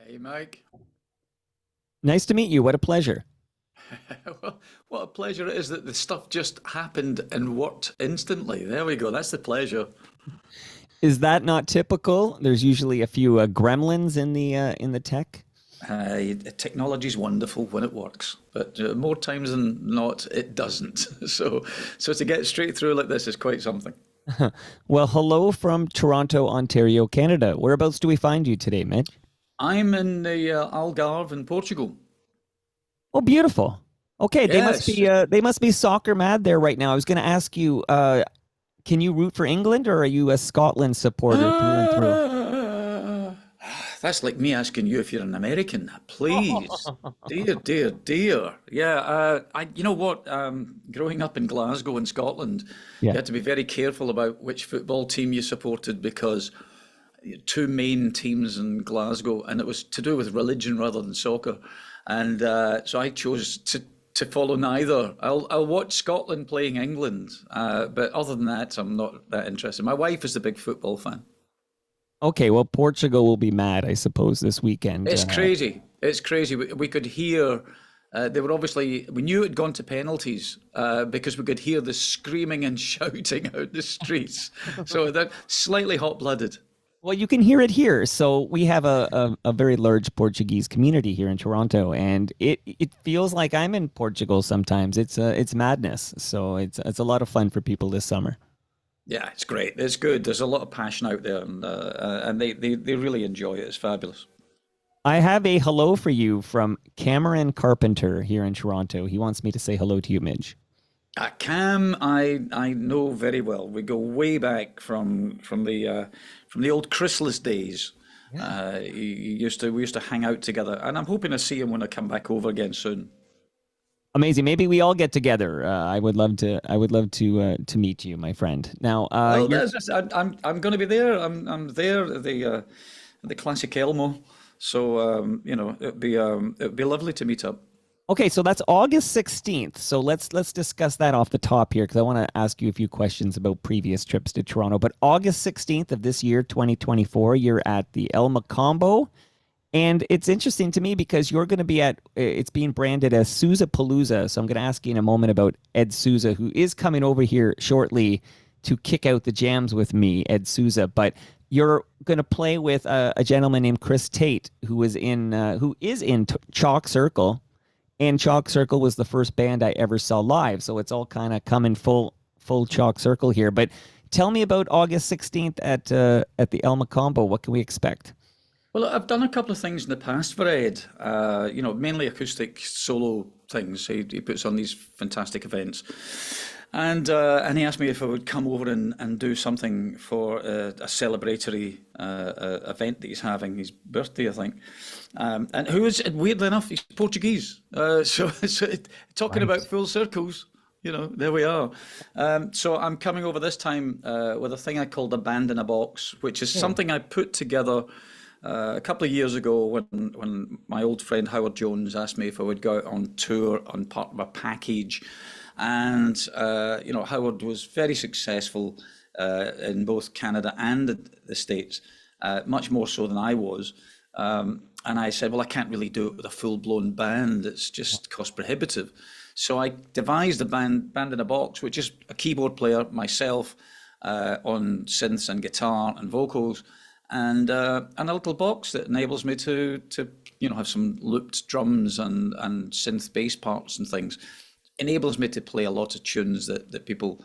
Hey, Mike. Nice to meet you. What a pleasure. Well, what a pleasure it is that the stuff just happened and worked instantly. There we go. That's the pleasure. Is that not typical? There's usually a few gremlins in the tech. Technology is wonderful when it works, but more times than not, it doesn't. So to get straight through like this is quite something. Well, hello from Toronto, Ontario, Canada. Whereabouts do we find you today, Mitch? I'm in the Algarve in Portugal. Oh, beautiful. Okay, Yes. they must be soccer mad there right now. I was going to ask you, can you root for England or are you a Scotland supporter through and through? Ah, that's like me asking you if you're an American. Please. Dear, dear, dear. Yeah, you know what? Growing up in Glasgow in Scotland, Yeah. you had to be very careful about which football team you supported because two main teams in Glasgow, and it was to do with religion rather than soccer. And so I chose to follow neither. I'll watch Scotland playing England, but other than that, I'm not that interested. My wife is a big football fan. Okay, well, Portugal will be mad, I suppose, this weekend. It's crazy. It's crazy. We could hear. They were obviously. We knew it had gone to penalties because we could hear the screaming and shouting out the streets. So that slightly hot-blooded. Well, you can hear it here. So we have a very large Portuguese community here in Toronto, and it feels like I'm in Portugal sometimes. It's madness. So it's a lot of fun for people this summer. Yeah, it's great. It's good. There's a lot of passion out there, and they really enjoy it. It's fabulous. I have a hello for you from Cameron Carpenter here in Toronto. He wants me to say hello to you, Midge. Cam, I know very well. We go way back from the old chrysalis days. Yeah. We used to hang out together, and I'm hoping to see him when I come back over again soon. Amazing. Maybe we all get together. I would love to. I would love to meet you, my friend. Now, Well, you're I'm going to be there. I'm there at the classic Elmo. So it'd be lovely to meet up. okay. So that's August 16th. So let's discuss that off the top here because I want to ask you a few questions about previous trips to Toronto. But August 16th of this year, 2024, you're at the El Macombo. And it's interesting to me because you're going to be at, it's being branded as Sousa Palooza. So I'm going to ask you in a moment about Ed Souza, who is coming over here shortly to kick out the jams with me, Ed Souza. But you're going to play with a gentleman named Chris Tate, who is in Chalk Circle. And Chalk Circle was the first band I ever saw live. So it's all kind of coming full Chalk Circle here. But tell me about August 16th at the El Macombo. What can we expect? Well, I've done a couple of things in the past for Ed. Mainly acoustic solo things. He puts on these fantastic events, and he asked me if I would come over and do something for a celebratory event that he's having, his birthday, I think. And who is weirdly enough, he's Portuguese. Talking about Right. full circles. There we are. So I'm coming over this time with a thing I called a band in a box, which is Oh, something I put together a couple of years ago when my old friend Howard Jones asked me if I would go out on tour on part of a package. And, Howard was very successful in both Canada and the States, much more so than I was. And I said, well, I can't really do it with a full-blown band. It's just cost prohibitive. So I devised a band in a box, which is a keyboard player, myself, on synths and guitar and vocals, and a little box that enables me to have some looped drums and synth bass parts and things. Enables me to play a lot of tunes that people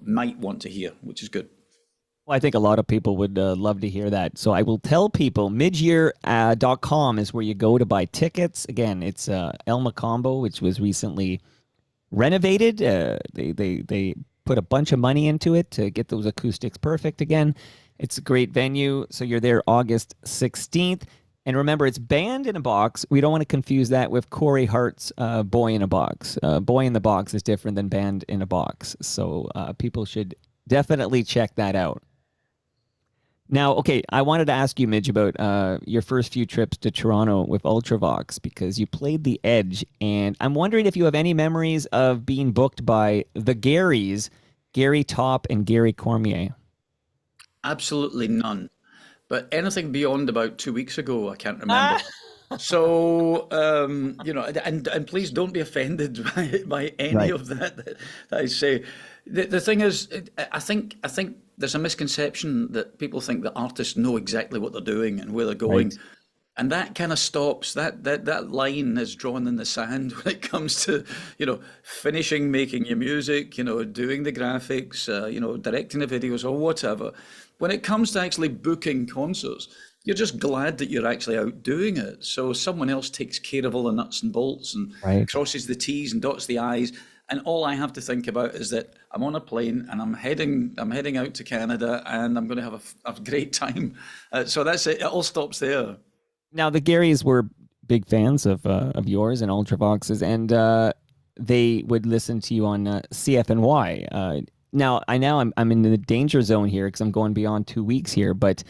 might want to hear, which is good. well, I think a lot of people would love to hear that. So I will tell people midyear.com is where you go to buy tickets. Again, it's El Macombo, which was recently renovated. They put a bunch of money into it to get those acoustics perfect again. It's a great venue. So you're there August 16th. And remember, it's Band in a Box. We don't want to confuse that with Corey Hart's Boy in a Box. Boy in the Box is different than Band in a Box. So people should definitely check that out. Now, okay, I wanted to ask you, Midge, about your first few trips to Toronto with Ultravox because you played the Edge, and I'm wondering if you have any memories of being booked by the Garys, Gary Top and Gary Cormier. Absolutely none. but anything beyond about 2 weeks ago, I can't remember. Ah! So, and please don't be offended by any Right, of that I say. The thing is, I think there's a misconception that people think that artists know exactly what they're doing and where they're right. going, and that kind of stops. That line is drawn in the sand when it comes to, finishing making your music, doing the graphics, directing the videos or whatever. When it comes to actually booking concerts, you're just glad that you're actually out doing it. So someone else takes care of all the nuts and bolts and Right. crosses the T's and dots the I's. And all I have to think about is that I'm on a plane and I'm heading out to Canada and I'm going to have a great time. So that's it. It all stops there. Now the Garys were big fans of yours and Ultravox's, and they would listen to you on CFNY. I'm in the danger zone here because I'm going beyond 2 weeks here. But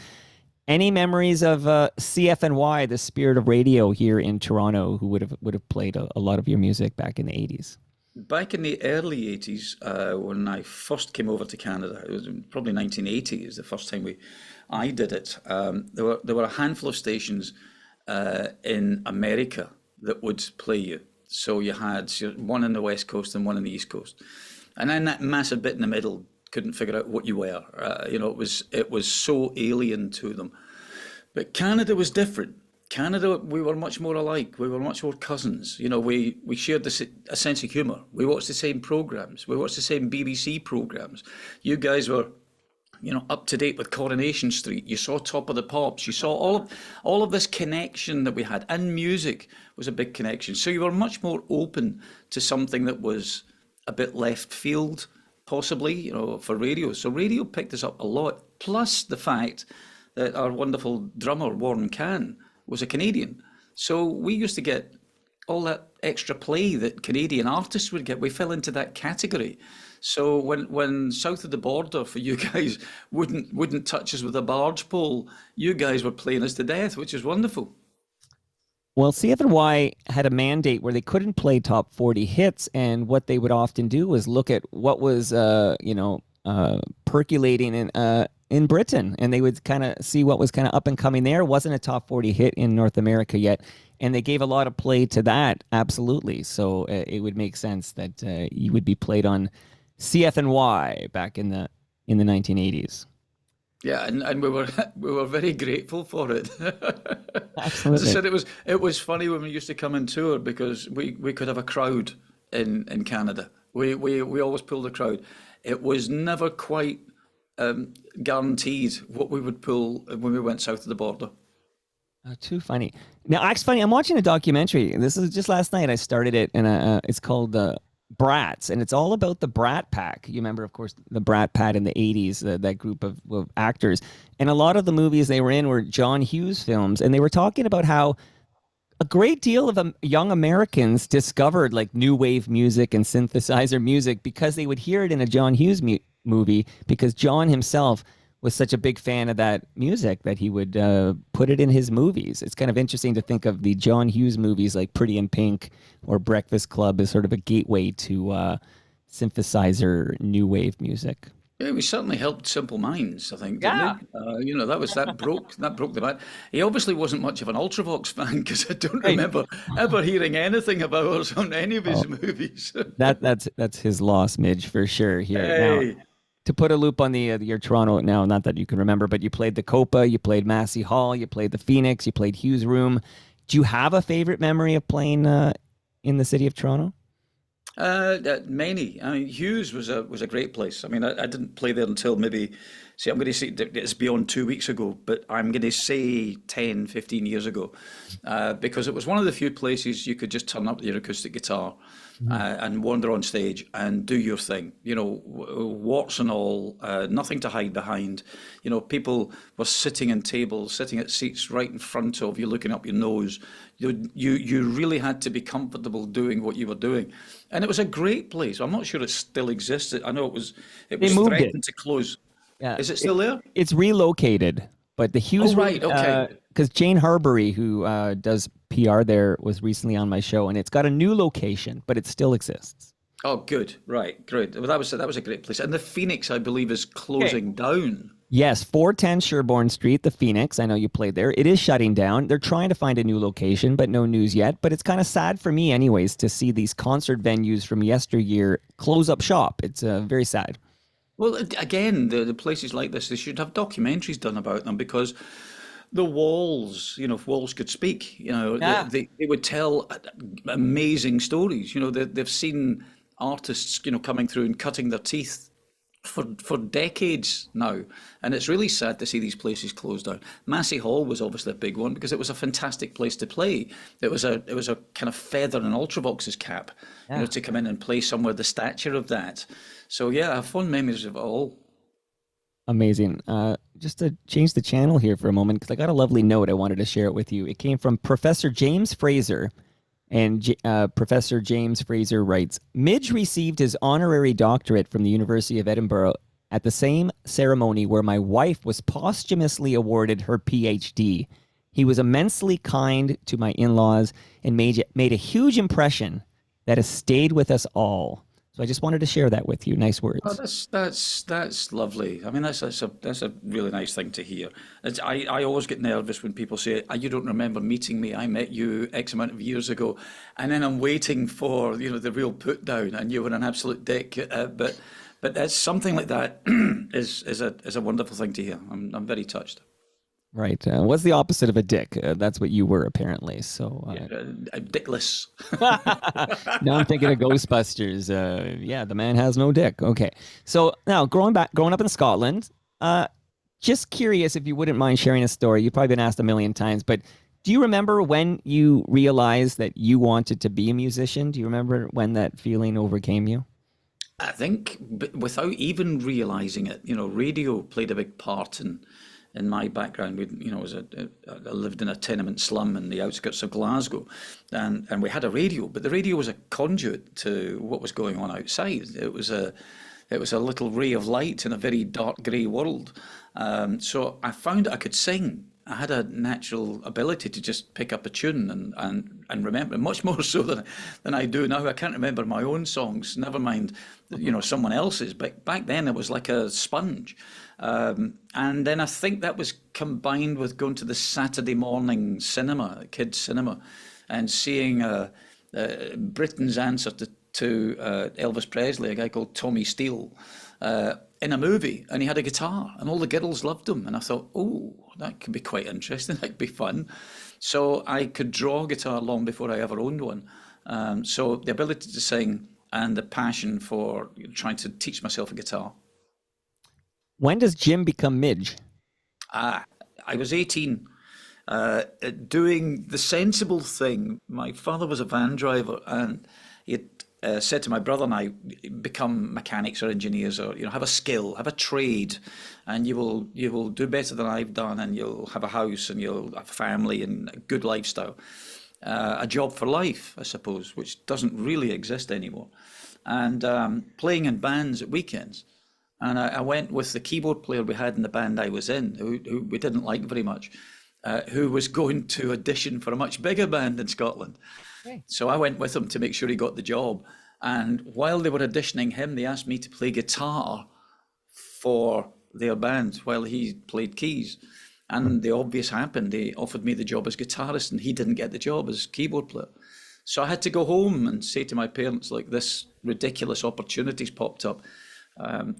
any memories of CFNY, the spirit of radio here in Toronto, who would have played a lot of your music back in the 80s? Back in the early 80s, when I first came over to Canada, it was probably 1980 is the first time I did it. There were a handful of stations in America that would play you. So you had one on the West Coast and one on the East Coast. And then that massive bit in the middle couldn't figure out what you were. It was so alien to them. But Canada was different. Canada, we were much more alike. We were much more cousins. We shared a sense of humour. We watched the same programs. We watched the same BBC programs. You guys were, up to date with Coronation Street. You saw Top of the Pops. You saw all of this connection that we had, and music was a big connection. So you were much more open to something that was a bit left field, possibly, for radio. So radio picked us up a lot. Plus the fact that our wonderful drummer Warren Cann was a Canadian. So we used to get all that extra play that Canadian artists would get. We fell into that category. So when south of the border for you guys wouldn't touch us with a barge pole, you guys were playing us to death, which is wonderful. Well, CFNY had a mandate where they couldn't play top 40 hits, and what they would often do was look at what was, percolating in Britain, and they would kind of see what was kind of up and coming there. It wasn't a top 40 hit in North America yet, and they gave a lot of play to that, absolutely. So it would make sense that you would be played on CFNY back in the 1980s. Yeah, and we were very grateful for it. As I Absolutely. said, it was funny when we used to come and tour because we could have a crowd in Canada. We always pulled a crowd. It was never quite guaranteed what we would pull when we went south of the border. Too funny. Now, it's funny. I'm watching a documentary. This is just last night. I started it, and it's called Brats, and it's all about the Brat Pack. You remember, of course, the Brat Pack in the 80s, that group of actors. And a lot of the movies they were in were John Hughes films, and they were talking about how a great deal of young Americans discovered like new wave music and synthesizer music because they would hear it in a John Hughes movie, because John himself was such a big fan of that music that he would put it in his movies. It's kind of interesting to think of the John Hughes movies like Pretty in Pink or Breakfast Club as sort of a gateway to synthesizer new wave music. Yeah, we certainly helped Simple Minds, I think, didn't Yeah. that broke the band. He obviously wasn't much of an Ultravox fan because I don't Right. remember ever hearing anything about us on any of his movies. That's his loss, Midge, for sure. Here now, Hey. to put a loop on the your Toronto now, not that you can remember, but you played the Copa, you played Massey Hall, you played the Phoenix, you played Hughes Room. Do you have a favorite memory of playing in the city of Toronto? Many. I mean, Hughes was a great place. I mean, I didn't play there until maybe, see, I'm going to say it's beyond 2 weeks ago, but I'm going to say 10, 15 years ago, because it was one of the few places you could just turn up your acoustic guitar and wander on stage and do your thing. Warts and all, nothing to hide behind. People were sitting in tables, sitting at seats right in front of you, looking up your nose. You really had to be comfortable doing what you were doing. And it was a great place. I'm not sure it still exists. I know it They was moved it. threatened to close. Yeah, Is it still there? it's relocated, but the Hughes Oh, right. Okay. because Jane Harbury, who does PR there, was recently on my show, and it's got a new location, but it still exists. Oh, good. Right. Great. Well, that was a great place. And the Phoenix, I believe, is Okay. closing down. Yes, 410 Sherbourne Street, the Phoenix. I know you played there. It is shutting down. They're trying to find a new location, but no news yet. But it's kind of sad for me, anyways, to see these concert venues from yesteryear close up shop. It's very sad. Well, again, the places like this, they should have documentaries done about them because the walls, if walls could speak, Yeah. they would tell amazing stories. They've seen artists, coming through and cutting their teeth for decades now, and it's really sad to see these places close down. Massey Hall was obviously a big one because it was a fantastic place to play. It was a kind of feather in Ultravox's cap, Yeah. to come in and play somewhere the stature of that. So yeah, I have fond memories of it all. Amazing. Just to change the channel here for a moment, because I got a lovely note I wanted to share it with you. It came from Professor James Fraser. And Professor James Fraser writes, Midge received his honorary doctorate from the University of Edinburgh at the same ceremony where my wife was posthumously awarded her PhD. He was immensely kind to my in-laws and made a huge impression that has stayed with us all. So I just wanted to share that with you. Nice Oh, words. that's lovely. I mean, that's a really nice thing to hear. I always get nervous when people say, "Ah, you don't remember meeting me. I met you X amount of years ago," and then I'm waiting for the real put down, and you were an absolute dick. But that's something like that is a wonderful thing to hear. I'm very touched. Right. What's the opposite of a dick? That's what you were, apparently. So Yeah, dickless. now I'm thinking of Ghostbusters. Yeah, the man has no dick. Okay. So now growing up in Scotland, just curious if you wouldn't mind sharing a story. You've probably been asked a million times, but do you remember when you realized that you wanted to be a musician? Do you remember when that feeling overcame you? I think, without even realizing it, radio played a big part in my background. I lived in a tenement slum in the outskirts of Glasgow, and we had a radio, but the radio was a conduit to what was going on outside. It was a little ray of light in a very dark grey world. So I found I could sing. I had a natural ability to just pick up a tune and remember it, much more so than I do now. I can't remember my own songs, never mind, someone else's. But back then it was like a sponge. And then I think that was combined with going to the Saturday morning cinema, kids cinema, and seeing Britain's answer to Elvis Presley, a guy called Tommy Steele, in a movie, and he had a guitar, and all the girls loved him. And I thought, oh, that could be quite interesting. That could be fun. So I could draw a guitar long before I ever owned one. So the ability to sing and the passion for trying to teach myself a guitar. When does Jim become Midge? I was 18, doing the sensible thing. My father was a van driver, and he had said to my brother and I, become mechanics or engineers, or have a skill, have a trade, and you will do better than I've done, and you'll have a house, and you'll have a family and a good lifestyle, a job for life, I suppose, which doesn't really exist anymore, and playing in bands at weekends. And I went with the keyboard player we had in the band I was in, who we didn't like very much, who was going to audition for a much bigger band in Scotland. Okay. So I went with him to make sure he got the job. And while they were auditioning him, they asked me to play guitar for their band while he played keys. And the obvious happened. They offered me the job as guitarist, and he didn't get the job as keyboard player. So I had to go home and say to my parents, like, this ridiculous opportunity's popped up.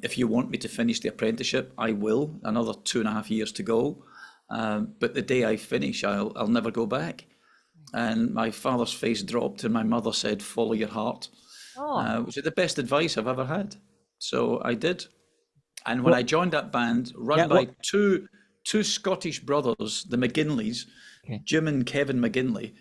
If you want me to finish the apprenticeship, I will. Another 2.5 years to go. But the day I finish, I'll never go back. And my father's face dropped, and my mother said, "Follow your heart," Oh, which is the best advice I've ever had. So I did. And when well, I joined that band, yeah. run Well, by two Scottish brothers, the McGinleys, okay. Jim and Kevin McGinley,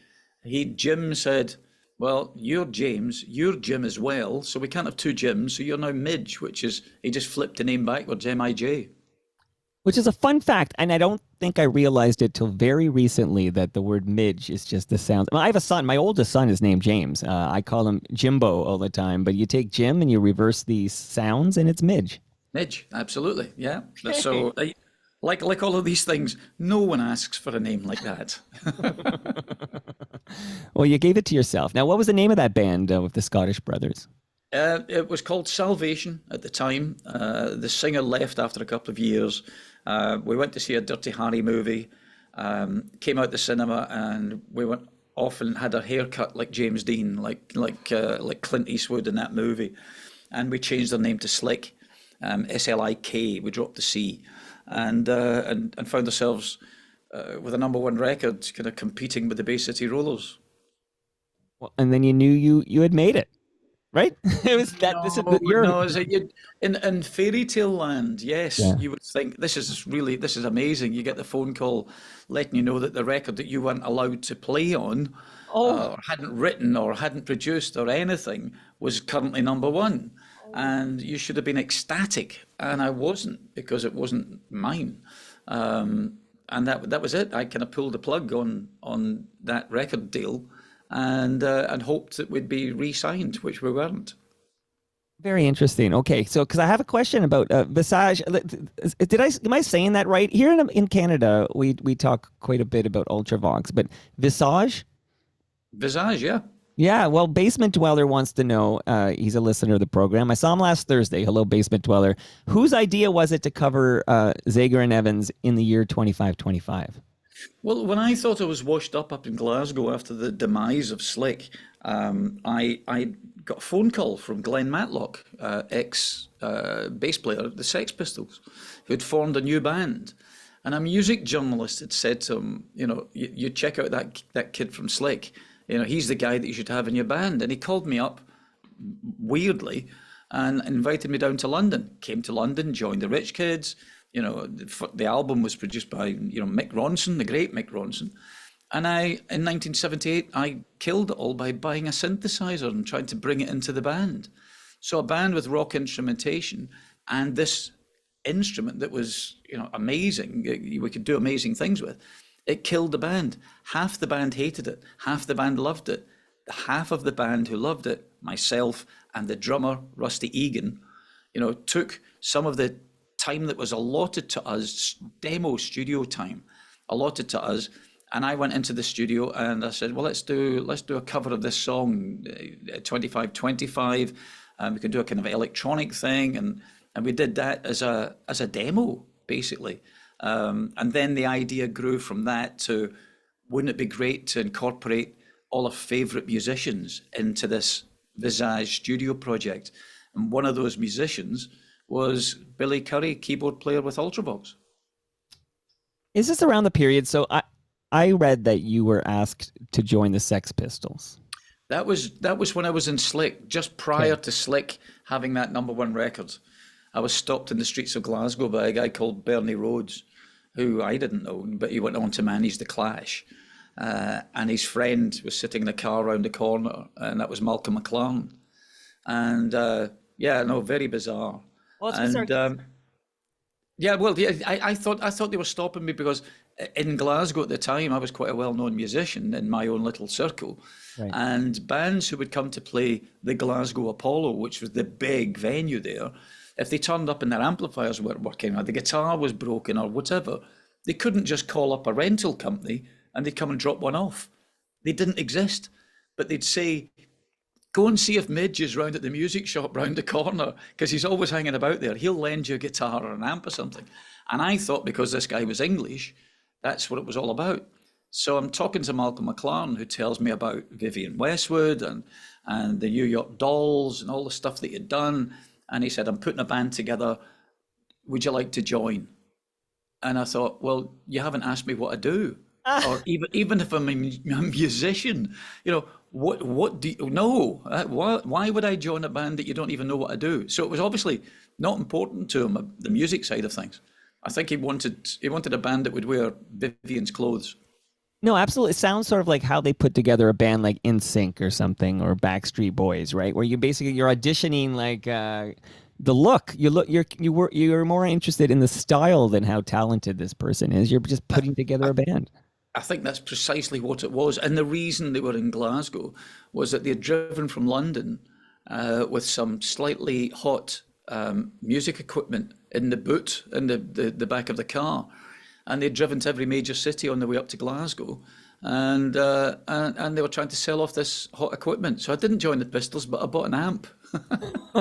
Jim said, "Well, you're James, you're Jim as well, so we can't have two Jims, so you're now Midge," which is, he just flipped the name backwards, MIJ. Which is a fun fact, and I don't think I realized it till very recently that the word Midge is just the sound. Well, I have a son. My oldest son is named James. I call him Jimbo all the time, but you take Jim and you reverse these sounds, and it's Midge. Midge, absolutely, yeah. Okay. So, like all of these things, no one asks for a name like that. Well, you gave it to yourself. Now, what was the name of that band with the Scottish brothers? It was called Salvation at the time. The singer left after a couple of years, We went to see a Dirty Harry movie, came out the cinema, and we went off and had our hair cut like James Dean, like Clint Eastwood in that movie, and we changed our name to Slick, Slik. We dropped the C, and found ourselves with a number one record, kind of competing with the Bay City Rollers. Well, and then you knew you had made it, right? It was that this is No, you're no, is it you, in fairy tale land? Yes, yeah. you would think this is amazing. You get the phone call letting you know that the record that you weren't allowed to play on, Oh, or hadn't written, or hadn't produced, or anything, was currently number one, and you should have been ecstatic, and I wasn't because it wasn't mine. And that was it. I kind of pulled the plug on that record deal, and hoped that we'd be re-signed, which we weren't. very interesting. Okay, so because I have a question about Visage. Am I saying that right? Here in Canada, we talk quite a bit about Ultravox, but Visage. Visage, yeah. Yeah, well, Basement Dweller wants to know. He's a listener of the program. I saw him last Thursday. Hello, Basement Dweller. Whose idea was it to cover Zager and Evans in the year 2525? Well, when I thought I was washed up in Glasgow after the demise of Slick, I got a phone call from Glenn Matlock, ex bass player of the Sex Pistols, who had formed a new band. And a music journalist had said to him, you check out that kid from Slick. He's the guy that you should have in your band. And he called me up weirdly and invited me down to London. Came to London, joined the Rich Kids. The album was produced by Mick Ronson, the great Mick Ronson. And in 1978, I killed it all by buying a synthesizer and trying to bring it into the band. So a band with rock instrumentation and this instrument that was amazing, we could do amazing things with. It killed the band. Half the band hated it. Half the band loved it. The half of the band who loved it, myself and the drummer, Rusty Egan, took some of the time that was allotted to us, demo studio time, allotted to us. And I went into the studio and I said, well, let's do a cover of this song, 2525. We could do a kind of electronic thing. And we did that as a demo, basically. And then the idea grew from that to, wouldn't it be great to incorporate all our favourite musicians into this Visage studio project? And one of those musicians was Billy Currie, keyboard player with Ultravox. Is this around the period? So I read that you were asked to join the Sex Pistols. That was when I was in Slick, just prior to Slick having that number one record. I was stopped in the streets of Glasgow by a guy called Bernie Rhodes, who I didn't know, but he went on to manage The Clash. And his friend was sitting in a car around the corner, and that was Malcolm McLaren. And very bizarre. Well, it's bizarre. I thought they were stopping me because in Glasgow at the time, I was quite a well-known musician in my own little circle. Right. And bands who would come to play the Glasgow Apollo, which was the big venue there, if they turned up and their amplifiers weren't working or the guitar was broken or whatever, they couldn't just call up a rental company and they'd come and drop one off. They didn't exist. But they'd say, go and see if Midge is round at the music shop round the corner, because he's always hanging about there. He'll lend you a guitar or an amp or something. And I thought because this guy was English, that's what it was all about. So I'm talking to Malcolm McLaren, who tells me about Vivienne Westwood and the New York Dolls and all the stuff that he'd done. And he said, I'm putting a band together. Would you like to join? And I thought, well, you haven't asked me what I do. Or even if I'm a musician, what do you know? Why would I join a band that you don't even know what I do? So it was obviously not important to him, the music side of things. I think he wanted a band that would wear Vivian's clothes. No, absolutely. It sounds sort of like how they put together a band like NSYNC or something, or Backstreet Boys, right? Where you're auditioning like the look. You're more interested in the style than how talented this person is. You're just putting together a band. I think that's precisely what it was. And the reason they were in Glasgow was that they had driven from London with some slightly hot music equipment in the boot, in the back of the car. And they'd driven to every major city on the way up to Glasgow. And they were trying to sell off this hot equipment. So I didn't join the Pistols, but I bought an amp.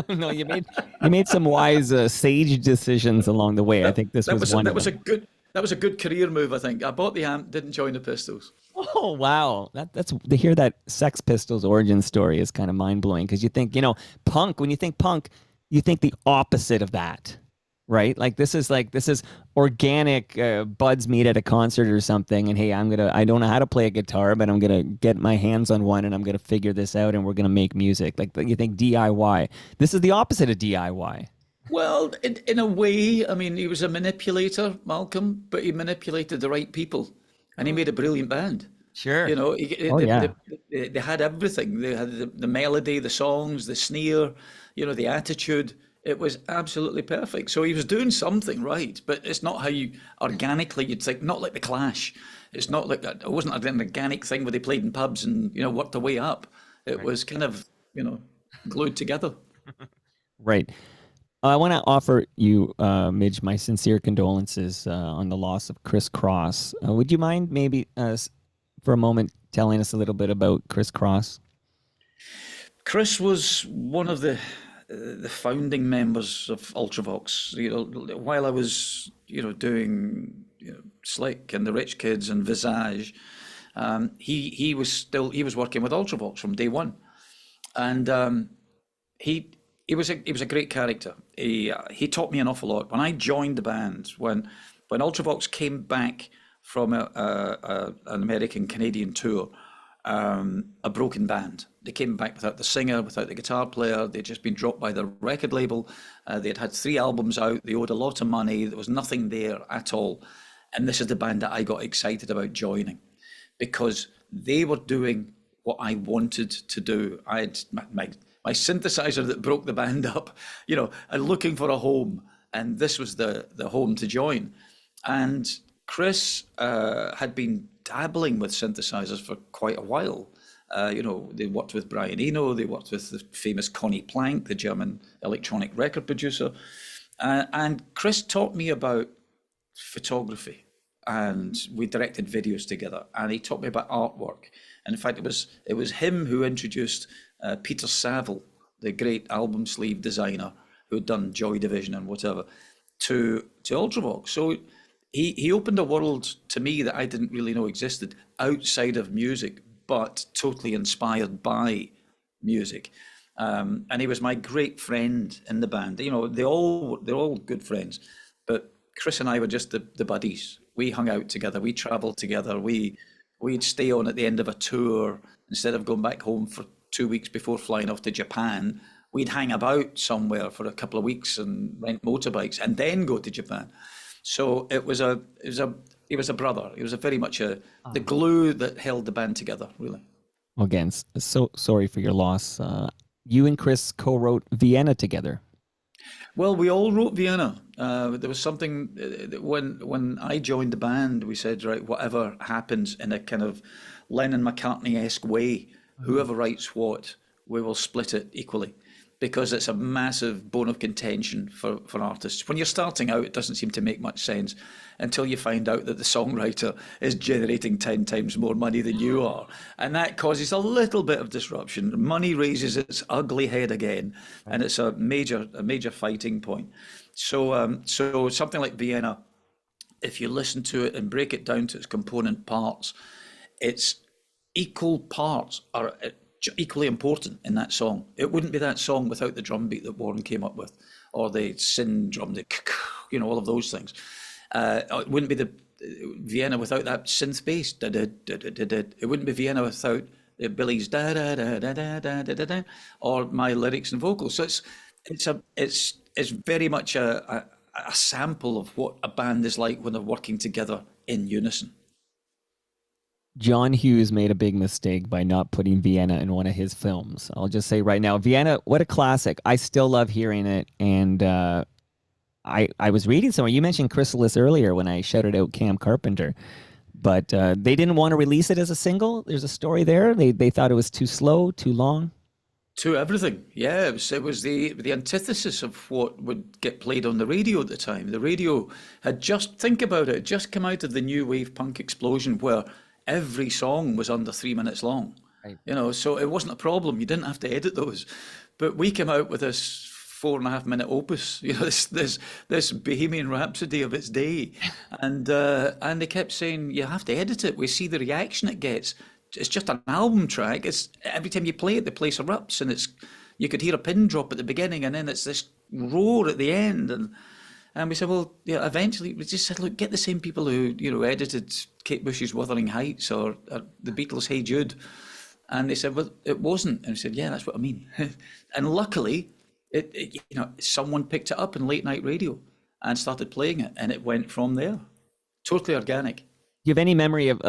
No, you made some wise sage decisions along the way. I That think this was one that of was them. that was a good career move, I think. I bought the amp, didn't join the Pistols. Oh wow, that's to hear that Sex Pistols origin story is kind of mind blowing because you think punk. When you think punk, you think the opposite of that, right? This is organic buds meet at a concert or something, and hey, I don't know how to play a guitar, but I'm gonna get my hands on one and I'm gonna figure this out, and we're gonna make music. Like you think DIY. This is the opposite of DIY. Well, in a way, I mean, he was a manipulator, Malcolm, but he manipulated the right people, and he made a brilliant band. Sure. You know, Oh yeah. they had everything. They had the melody, the songs, the sneer, you know, the attitude. It was absolutely perfect. So he was doing something right, but it's not how you organically you'd think. Not like the Clash. It's not like that. It wasn't an organic thing where they played in pubs and worked their way up. It Right. was kind of glued together. Right. I want to offer you, Midge, my sincere condolences on the loss of Chris Cross. Would you mind maybe for a moment telling us a little bit about Chris Cross? Chris was one of the founding members of Ultravox. You know, while I was doing Slick and the Rich Kids and Visage, he was working with Ultravox from day one, and he he was a great character. He taught me an awful lot. When I joined the band, when Ultravox came back from an American Canadian tour, a broken band. They came back without the singer, without the guitar player. They'd just been dropped by the record label. They'd had 3 albums out. They owed a lot of money. There was nothing there at all. And this is the band that I got excited about joining because they were doing what I wanted to do. I had my synthesizer that broke the band up, and looking for a home. And this was the home to join. And Chris had been dabbling with synthesizers for quite a while. They worked with Brian Eno, they worked with the famous Connie Plank, the German electronic record producer. And Chris taught me about photography, and we directed videos together, and he taught me about artwork. And in fact, it was him who introduced Peter Saville, the great album sleeve designer who had done Joy Division and whatever, to Ultravox. So he opened a world to me that I didn't really know existed outside of music, but totally inspired by music. And he was my great friend in the band. They're all good friends, but Chris and I were just the buddies. We hung out together. We traveled together. We'd stay on at the end of a tour instead of going back home for 2 weeks before flying off to Japan. We'd hang about somewhere for a couple of weeks and rent motorbikes and then go to Japan. So it was he was a brother. He was very much the glue that held the band together, really. Again, so sorry for your loss. You and Chris co-wrote Vienna together. Well, we all wrote Vienna. There was something when I joined the band, we said, right, whatever happens in a kind of Lennon McCartney-esque way, whoever writes what, we will split it equally. Because it's a massive bone of contention for artists. When you're starting out, it doesn't seem to make much sense until you find out that the songwriter is generating 10 times more money than you are. And that causes a little bit of disruption. Money raises its ugly head again, and it's a major fighting point. So something like Vienna, if you listen to it and break it down to its component parts, its equal parts are equally important in that song. It wouldn't be that song without the drum beat that Warren came up with, or the sin drum, all of those things. It wouldn't be the Vienna without that synth bass. It wouldn't be Vienna without Billy's da da da da da da da da, or my lyrics and vocals. So it's very much a sample of what a band is like when they're working together in unison. John Hughes made a big mistake by not putting Vienna in one of his films. I'll just say right now, Vienna, what a classic. I still love hearing it. And I was reading somewhere, you mentioned Chrysalis earlier when I shouted out Cam Carpenter, but they didn't want to release it as a single. There's a story there. They thought it was too slow, too long. To everything, yeah. It was the antithesis of what would get played on the radio at the time. The radio had think about it, just come out of the new wave punk explosion where every song was under 3 minutes long. Right. So it wasn't a problem. You didn't have to edit those. But we came out with this 4.5 minute opus, this Bohemian Rhapsody of its day, and they kept saying you have to edit it. We see the reaction it gets. It's just an album track. It's every time you play it, the place erupts, and you could hear a pin drop at the beginning, and then it's this roar at the end, and we said, well, yeah. Eventually, we just said, look, get the same people who edited Kate Bush's Wuthering Heights or the Beatles' Hey Jude, and they said, well, it wasn't, and we said, yeah, that's what I mean, and luckily. Someone picked it up in late night radio and started playing it, and it went from there. Totally organic. Do you have any memory of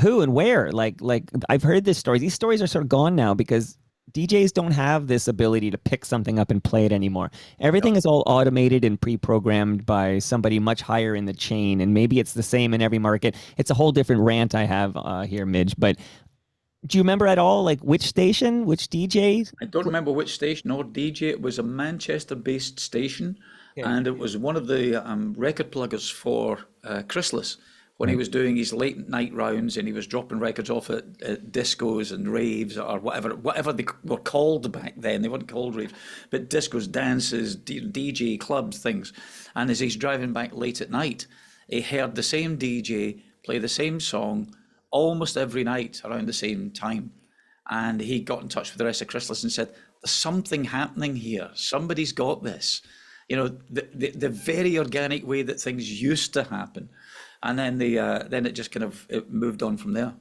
who and where? Like I've heard this story. These stories are sort of gone now because DJs don't have this ability to pick something up and play it anymore. Everything is all automated and pre-programmed by somebody much higher in the chain, and maybe it's the same in every market. It's a whole different rant I have here, Midge, but do you remember at all, like, which station, which DJ? I don't remember which station or DJ. It was a Manchester-based station, and it was one of the record pluggers for Chrysalis when he was doing his late night rounds, and he was dropping records off at discos and raves or whatever they were called back then. They weren't called raves, but discos, dances, DJ clubs, things. And as he's driving back late at night, he heard the same DJ play the same song almost every night around the same time. And he got in touch with the rest of Chrysalis and said, there's something happening here. Somebody's got this. The very organic way that things used to happen. And then then it just it moved on from there.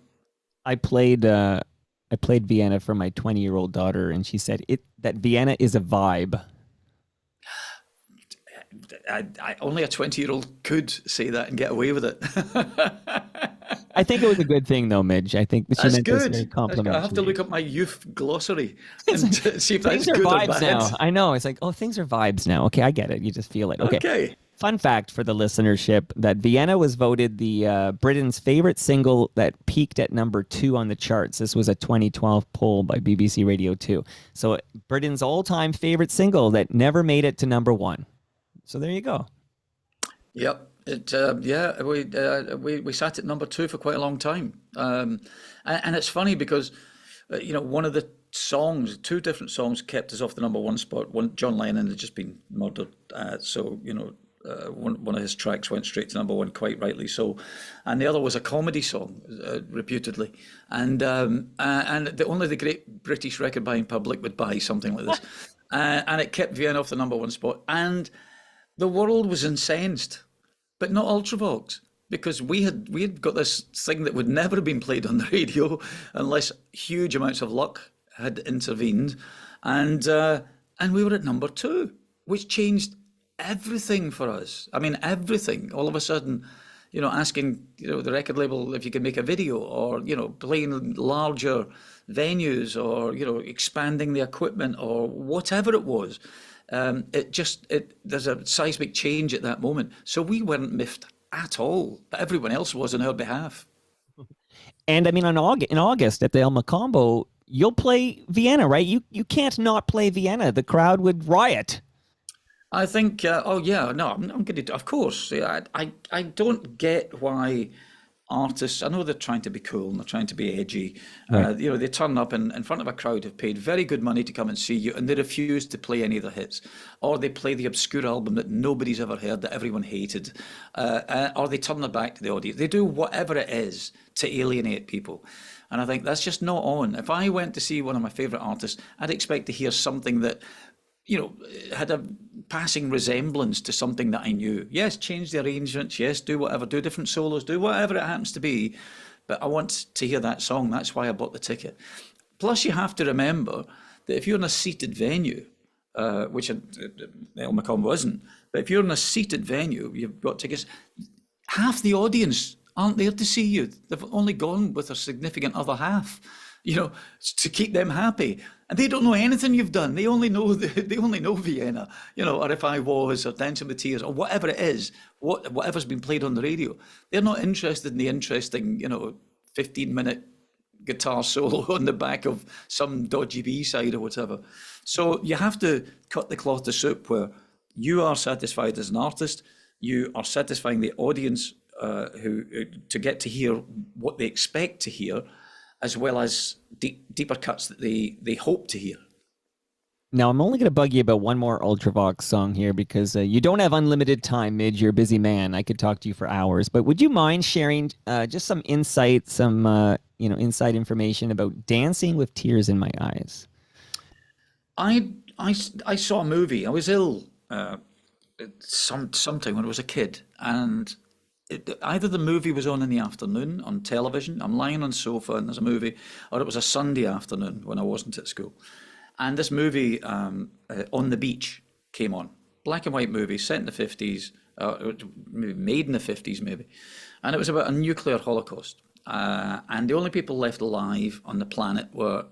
I played Vienna for my 20-year-old daughter, and she said that Vienna is a vibe. I only a 20-year-old could say that and get away with it. I think it was a good thing, though, Midge. I think she meant this very complimentary. I have to look up my youth glossary and see if that's good or vibes bad. Now. I know. It's like, oh, things are vibes now. Okay, I get it. You just feel it. Okay. Fun fact for the listenership that Vienna was voted the Britain's favorite single that peaked at number 2 on the charts. This was a 2012 poll by BBC Radio 2. So Britain's all-time favorite single that never made it to number 1. So there you go. Yep. We sat at number 2 for quite a long time, and it's funny because one of the songs, 2 different songs, kept us off the number 1 spot. One, John Lennon had just been murdered, so one of his tracks went straight to number 1, quite rightly so, and the other was a comedy song, reputedly, and only the great British record buying public would buy something like this, and it kept Vienna off the number 1 spot, and the world was incensed. But not Ultravox, because we had got this thing that would never have been played on the radio unless huge amounts of luck had intervened, and we were at number 2, which changed everything for us. I mean, everything. All of a sudden, asking the record label if you could make a video, or playing larger venues, or expanding the equipment, or whatever it was. There's a seismic change at that moment. So we weren't miffed at all, but everyone else was on our behalf. And I mean, in August at the El Macombo, you'll play Vienna, right? You can't not play Vienna. The crowd would riot. I think, I'm going to, of course. I don't get why artists, I know they're trying to be cool and they're trying to be edgy. Right. They turn up in front of a crowd who've paid very good money to come and see you, and they refuse to play any of their hits, or they play the obscure album that nobody's ever heard that everyone hated, or they turn their back to the audience. They do whatever it is to alienate people. And I think that's just not on. If I went to see one of my favourite artists, I'd expect to hear something that had a passing resemblance to something that I knew. Yes, change the arrangements. Yes, do whatever, do different solos, do whatever it happens to be. But I want to hear that song. That's why I bought the ticket. Plus, you have to remember that if you're in a seated venue, which El Macombo isn't, but if you're in a seated venue, you've got tickets, half the audience aren't there to see you. They've only gone with a significant other half, to keep them happy. And they don't know anything you've done. They only know Vienna, or If I Was, or Dancing with Tears, or whatever it is, whatever's been played on the radio. They're not interested in the interesting, 15-minute guitar solo on the back of some dodgy B-side or whatever. So you have to cut the cloth to soup where you are satisfied as an artist, you are satisfying the audience who to get to hear what they expect to hear, as well as deeper cuts that they hope to hear. Now, I'm only going to bug you about one more Ultravox song here because you don't have unlimited time, Midge. You're a busy man. I could talk to you for hours. But would you mind sharing just some insight, some inside information about Dancing with Tears in My Eyes? I saw a movie. I was ill sometime when I was a kid, and either the movie was on in the afternoon on television. I'm lying on the sofa and there's a movie, or it was a Sunday afternoon when I wasn't at school. And this movie, On the Beach, came on. Black and white movie set in the 50s, made in the 50s maybe. And it was about a nuclear holocaust. And the only people left alive on the planet were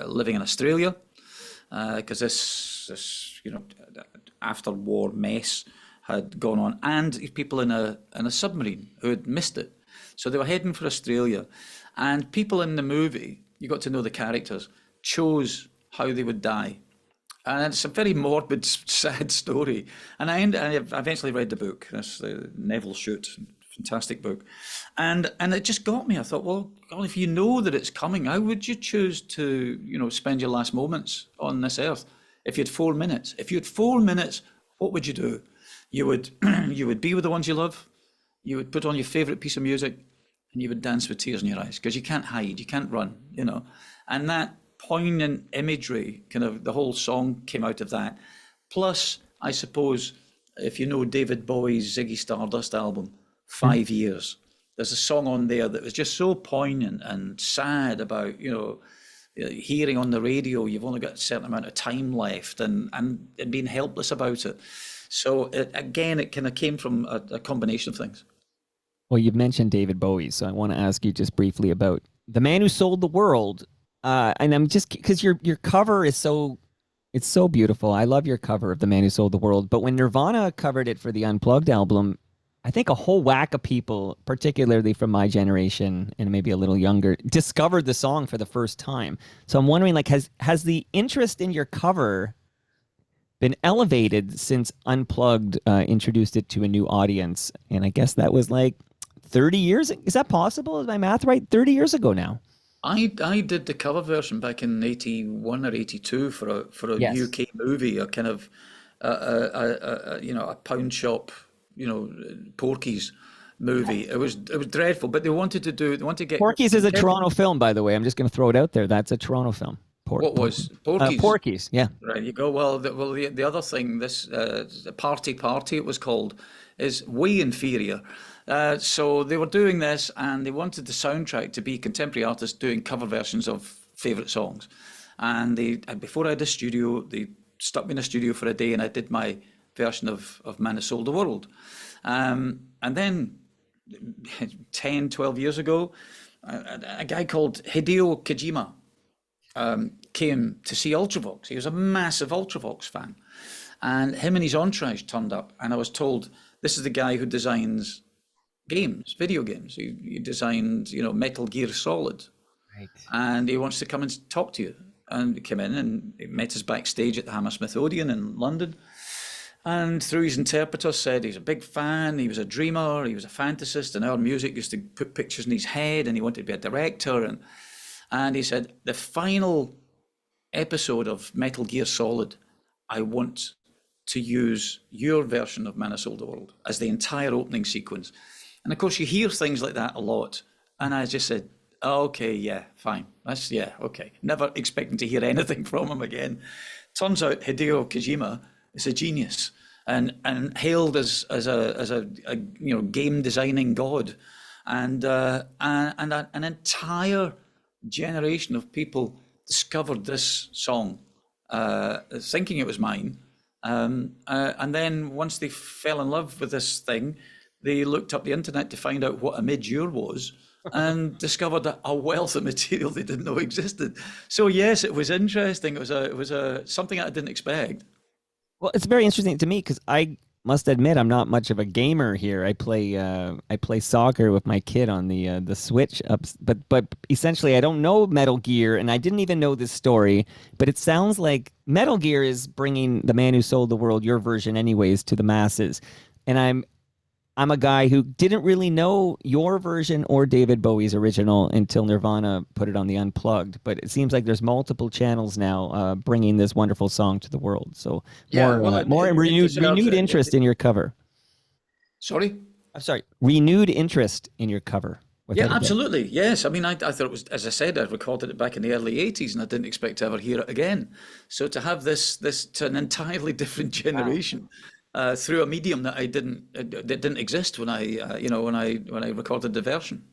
living in Australia, because this after war mess had gone on, and people in a submarine who had missed it. So they were heading for Australia, and people in the movie, you got to know the characters, chose how they would die. And it's a very morbid, sad story. And I eventually read the book. That's the Neville Shute, fantastic book. And it just got me. I thought, well, God, if you know that it's coming, how would you choose to, spend your last moments on this earth? If you had 4 minutes. If you had 4 minutes, what would you do? You would you would be with the ones you love. You would put on your favorite piece of music, and you would dance with tears in your eyes because you can't hide, you can't run. And that poignant imagery, kind of the whole song came out of that. Plus, I suppose, if you know David Bowie's Ziggy Stardust album, 5 Years, there's a song on there that was just so poignant and sad about, hearing on the radio, you've only got a certain amount of time left, and being helpless about it. So it kind of came from a combination of things. Well, you've mentioned David Bowie, so I want to ask you just briefly about The Man Who Sold the World. And I'm just because your cover is it's so beautiful. I love your cover of The Man Who Sold the World. But when Nirvana covered it for the Unplugged album, I think a whole whack of people, particularly from my generation and maybe a little younger, discovered the song for the first time. So I'm wondering, like, has the interest in your cover been elevated since Unplugged introduced it to a new audience? And I guess that was like 30 years. Is that possible? Is my math right? 30 years ago now. I did the cover version back in 81 or 82 for a Yes. UK movie, a kind of a pound shop, Porky's movie. It was dreadful, but they wanted to get Porky's is a Toronto film, by the way. I'm just going to throw it out there. That's a Toronto film. What was Porky's? Porky's, yeah. Right, you go. Well, the other thing, this Party it was called, is way inferior. So they were doing this, and they wanted the soundtrack to be contemporary artists doing cover versions of favourite songs. And before I had a studio, they stuck me in a studio for a day, and I did my version of Man Who Sold the World. And then 10, 12 years ago, a guy called Hideo Kojima came to see Ultravox. He was a massive Ultravox fan. And him and his entourage turned up, and I was told, this is the guy who designs games, video games. He designed, Metal Gear Solid. Right. And he wants to come and talk to you. And he came in and he met us backstage at the Hammersmith Odeon in London. And through his interpreter said he's a big fan, he was a dreamer, he was a fantasist, and our music used to put pictures in his head, and he wanted to be a director. And he said, the final episode of Metal Gear Solid, I want to use your version of Man Who Sold the World as the entire opening sequence. And of course, you hear things like that a lot. And I just said, okay, yeah, fine. Okay. Never expecting to hear anything from him again. Turns out Hideo Kojima is a genius and hailed as a game designing god. And an entire generation of people discovered this song, thinking it was mine. And then once they fell in love with this thing, they looked up the internet to find out what a mid-year was and discovered a wealth of material they didn't know existed. So yes, it was interesting. It was something I didn't expect. Well, it's very interesting to me because I must admit I'm not much of a gamer here. I play soccer with my kid on the Switch ups, but essentially I don't know Metal Gear, and I didn't even know this story. But it sounds like Metal Gear is bringing The Man Who Sold the World, your version, anyways, to the masses. And I'm a guy who didn't really know your version or David Bowie's original until Nirvana put it on the Unplugged. But it seems like there's multiple channels now bringing this wonderful song to the world. So Yeah, well, more it deserves renewed it. interest in your cover. Sorry? I'm sorry, renewed interest in your cover. Yeah, Without a doubt. absolutely. Yes. I mean, I thought it was, as I said, I recorded it back in the early 80s and I didn't expect to ever hear it again. So to have this to an entirely different generation through a medium that I didn't that didn't exist when I when I recorded the version.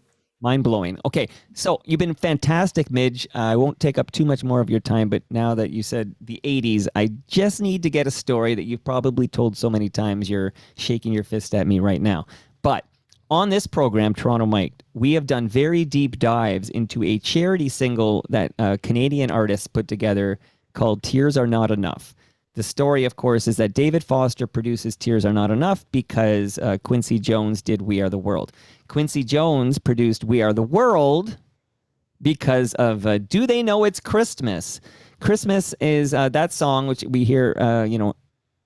Mind blowing. Okay, so you've been fantastic, Midge. I won't take up too much more of your time, but now that you said the 80s, I just need to get a story that you've probably told so many times you're shaking your fist at me right now. But on this program, Toronto Mike, we have done very deep dives into a charity single that Canadian artists put together called Tears Are Not Enough. The story, of course, is that David Foster produces Tears Are Not Enough because Quincy Jones did We Are the World. Quincy Jones produced We Are the World because of Do They Know It's Christmas? Christmas is that song, which we hear,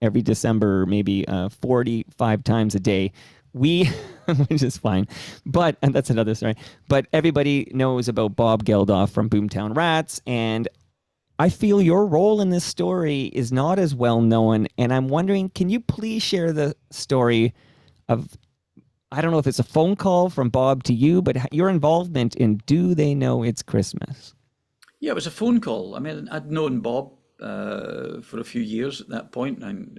every December, maybe 45 times a day. Which is fine, but and that's another story. But everybody knows about Bob Geldof from Boomtown Rats, and I feel your role in this story is not as well known. And I'm wondering, can you please share the story of, I don't know if it's a phone call from Bob to you, but your involvement in Do They Know It's Christmas? Yeah, it was a phone call. I mean, I'd known Bob for a few years at that point, and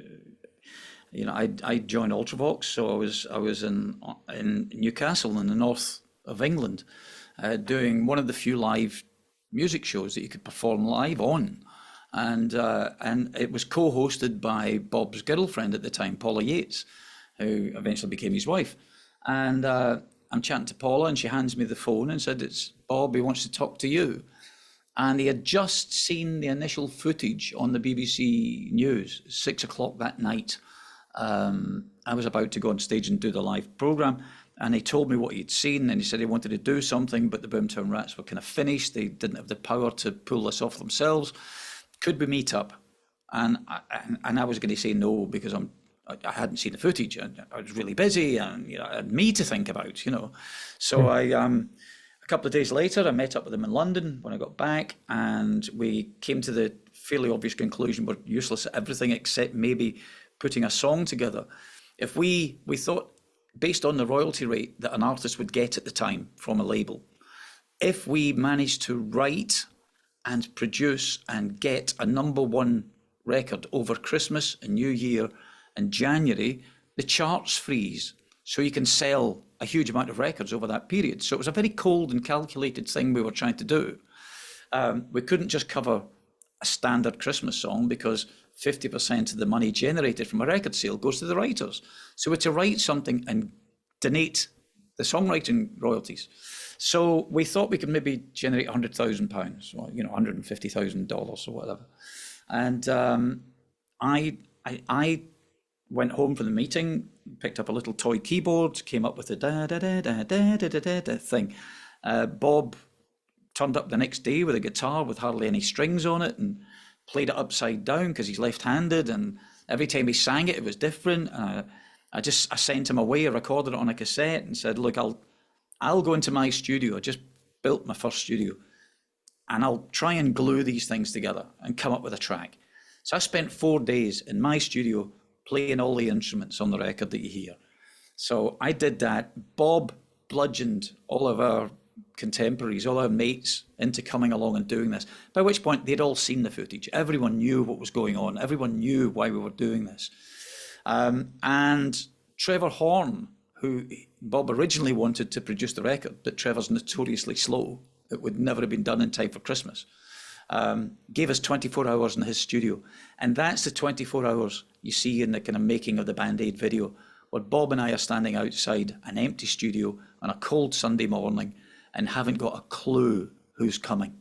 I joined Ultravox, so I was in Newcastle in the north of England, doing one of the few live music shows that you could perform live on, and it was co-hosted by Bob's girlfriend at the time, Paula Yates, who eventually became his wife. And I'm chatting to Paula, and she hands me the phone and said, "It's Bob. He wants to talk to you." And he had just seen the initial footage on the BBC News, 6 o'clock that night. I was about to go on stage and do the live program, and he told me what he'd seen, and he said he wanted to do something, but the Boomtown Rats were kind of finished. They didn't have the power to pull this off themselves. Could we meet up? And I was going to say no because I hadn't seen the footage, and I was really busy, and I had me to think about, So a couple of days later, I met up with him in London when I got back, and we came to the fairly obvious conclusion we're useless at everything except maybe putting a song together. If we thought, based on the royalty rate that an artist would get at the time from a label, if we managed to write and produce and get a #1 record over Christmas and New Year and January, the charts freeze. So you can sell a huge amount of records over that period. So it was a very cold and calculated thing we were trying to do. We couldn't just cover a standard Christmas song because 50% of the money generated from a record sale goes to the writers. So we had to write something and donate the songwriting royalties. So we thought we could maybe generate £100,000, or $150,000 or whatever. And I went home from the meeting, picked up a little toy keyboard, came up with the da da da da da da da da thing. Bob turned up the next day with a guitar with hardly any strings on it and played it upside down because he's left-handed, and every time he sang it, it was different. I sent him away, I recorded it on a cassette and said, "Look, I'll go into my studio. I just built my first studio, and I'll try and glue these things together and come up with a track." So I spent 4 days in my studio playing all the instruments on the record that you hear. So I did that. Bob bludgeoned all of our contemporaries, all our mates, into coming along and doing this, by which point they'd all seen the footage. Everyone knew what was going on. Everyone knew why we were doing this. And Trevor Horn, who Bob originally wanted to produce the record, but Trevor's notoriously slow. It would never have been done in time for Christmas. Gave us 24 hours in his studio. And that's the 24 hours you see in the kind of making of the Band-Aid video, where Bob and I are standing outside an empty studio on a cold Sunday morning and haven't got a clue who's coming,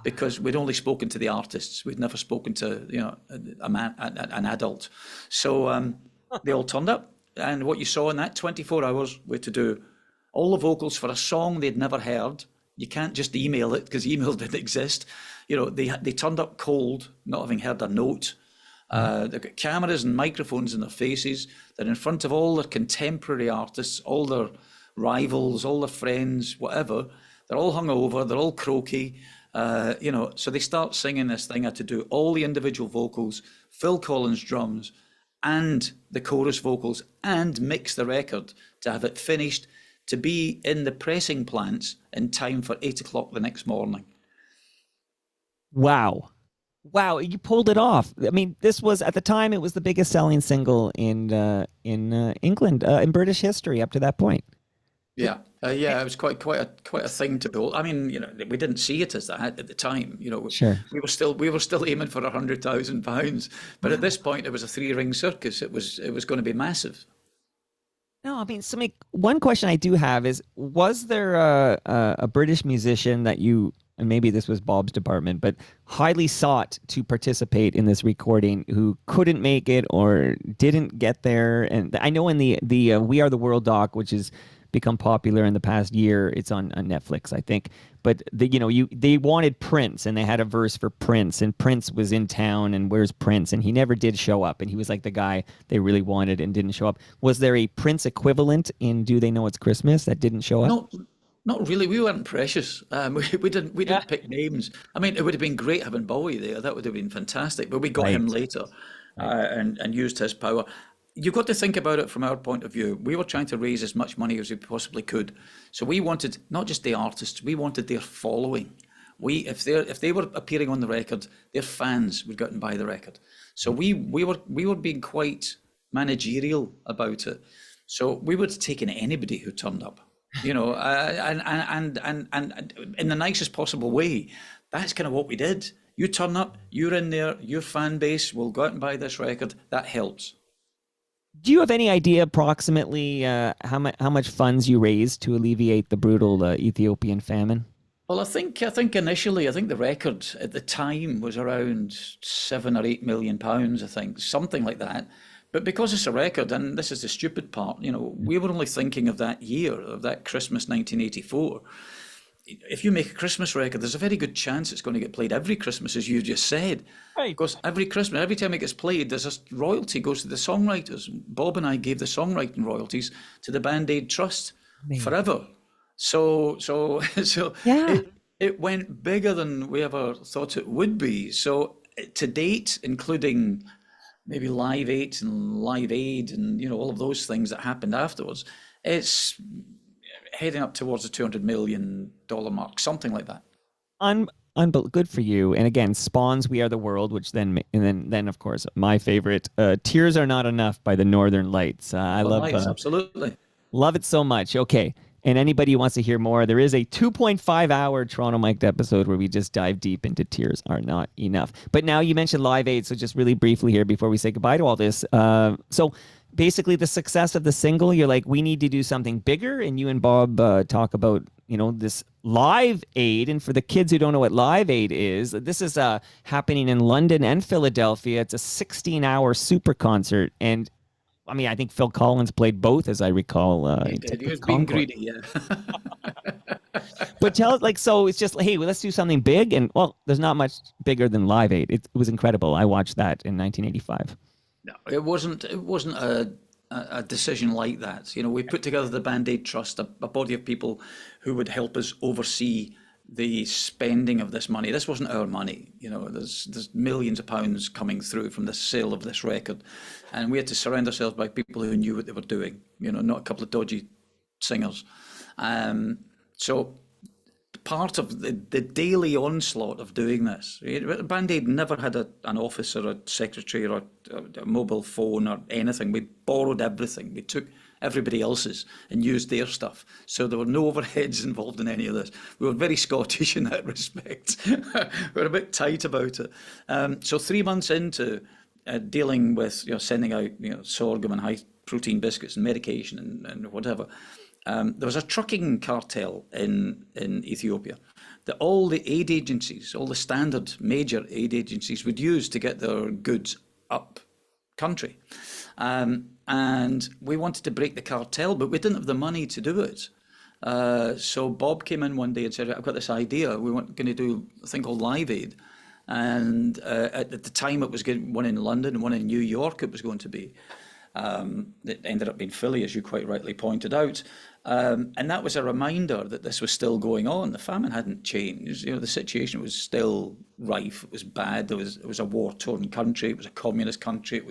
because we'd only spoken to the artists. We'd never spoken to an adult. So they all turned up, and what you saw in that 24 hours were to do all the vocals for a song they'd never heard. You can't just email it because email didn't exist. They turned up cold, not having heard a note. They've got cameras and microphones in their faces. They're in front of all their contemporary artists, all their rivals, all their friends, whatever. They're all hungover. They're all croaky. So they start singing this thing. I had to do all the individual vocals, Phil Collins drums, and the chorus vocals, and mix the record to have it finished, to be in the pressing plants in time for 8 o'clock the next morning. Wow. Wow, you pulled it off. I mean, this was at the time it was the biggest selling single in England in British history up to that point. Yeah, it was quite a thing to build. I mean, we didn't see it as that at the time. Sure. We were still aiming for £100,000, but at this point, it was a three-ring circus. It was going to be massive. No, I mean, so one question I do have is: was there a British musician that you, and maybe this was Bob's department, but highly sought to participate in this recording who couldn't make it or didn't get there? And I know in the We Are the World doc, which has become popular in the past year, it's on Netflix, I think. But they wanted Prince, and they had a verse for Prince, and Prince was in town, and where's Prince? And he never did show up, and he was like the guy they really wanted and didn't show up. Was there a Prince equivalent in Do They Know It's Christmas that didn't show up? No, not really. We weren't precious. We didn't pick names. I mean, it would have been great having Bowie there. That would have been fantastic. But we got him later, and used his power. You've got to think about it from our point of view. We were trying to raise as much money as we possibly could. So we wanted not just the artists, we wanted their following. If they were appearing on the record, their fans would go out and buy the record. So we were being quite managerial about it. So we would have taken anybody who turned up, and in the nicest possible way. That's kind of what we did. You turn up, you're in there, your fan base will go out and buy this record. That helps. Do you have any idea approximately how much funds you raised to alleviate the brutal Ethiopian famine? Well, I think initially, the record at the time was around £7 or £8 million, I think, something like that. But because it's a record, and this is the stupid part, we were only thinking of that year, of that Christmas 1984. If you make a Christmas record, there's a very good chance it's going to get played every Christmas, as you just said. Right. Because every Christmas, every time it gets played, there's a royalty goes to the songwriters. Bob and I gave the songwriting royalties to the Band Aid Trust forever. So yeah. It went bigger than we ever thought it would be. So to date, including maybe Live 8 and Live Aid and all of those things that happened afterwards, it's heading up towards the $200 million mark, something like that. Good for you. And again, spawns We Are the World, which then of course my favorite, Tears Are Not Enough by the Northern Lights. I love Lights, absolutely. Love it so much. Okay. And anybody who wants to hear more, there is a 2.5-hour Toronto Mic'd episode where we just dive deep into Tears Are Not Enough. But now you mentioned Live Aid, so just really briefly here before we say goodbye to all this. So basically the success of the single, you're like, we need to do something bigger, and you and Bob talk about this Live Aid. And for the kids who don't know what Live Aid is, this is happening in London and Philadelphia. It's a 16-hour super concert, and I mean, I think Phil Collins played both, as I recall. He did. He was being greedy, yeah. But tell us, so it's just, hey, well, let's do something big, and well, there's not much bigger than Live Aid. It was incredible. I watched that in 1985. No, it wasn't a decision like that. We put together the Band Aid Trust, a body of people who would help us oversee the spending of this money. This wasn't our money. There's millions of pounds coming through from the sale of this record, and we had to surround ourselves by people who knew what they were doing. Not a couple of dodgy singers. So part of the daily onslaught of doing this, Band Aid never had an office or a secretary or a mobile phone or anything. We borrowed everything. We took everybody else's and used their stuff. So there were no overheads involved in any of this. We were very Scottish in that respect. We were a bit tight about it. So 3 months into dealing with sending out sorghum and high protein biscuits and medication and whatever, there was a trucking cartel in Ethiopia that all the aid agencies, all the standard major aid agencies would use to get their goods up country. And we wanted to break the cartel, but we didn't have the money to do it. So Bob came in one day and said, I've got this idea. We were going to do a thing called Live Aid. And at the time, it was getting one in London and one in New York. It was going to be. It ended up being Philly, as you quite rightly pointed out. And that was a reminder that this was still going on. The famine hadn't changed. The situation was still rife. It was bad. It was a war-torn country. It was a communist country.